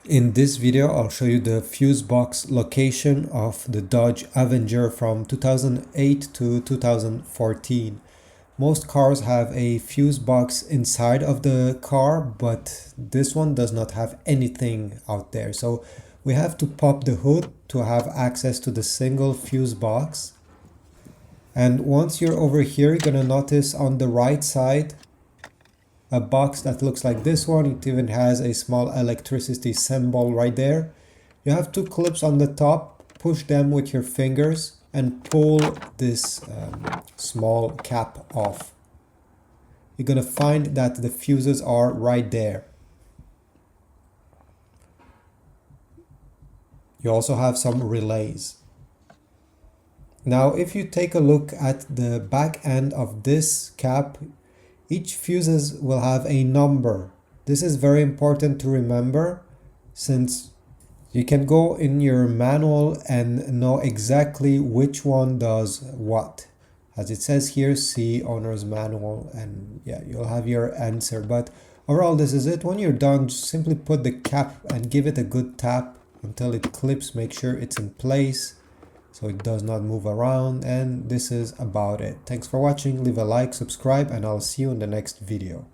In this video, I'll show you the fuse box location of the Dodge Avenger from 2008 to 2014. Most cars have a fuse box inside of the car, but this one does not have anything out there. So we have to pop the hood to have access to the single fuse box. And once you're over here, you're gonna notice on the right side a box that looks like this one. It even has a small electricity symbol right there. You have two clips on the top, push them with your fingers and pull this small cap off. You're gonna find that the fuses are right there. You also have some relays. Now if you take a look at the back end of this cap, each fuses will have a number. This is very important to remember, since you can go in your manual and know exactly which one does what. As it says here, see owner's manual, and yeah, you'll have your answer. But overall, this is it. When you're done, just simply put the cap and give it a good tap until it clips. Make sure it's in place so it does not move around, and this is about it. Thanks for watching. Leave a like, subscribe, and I'll see you in the next video.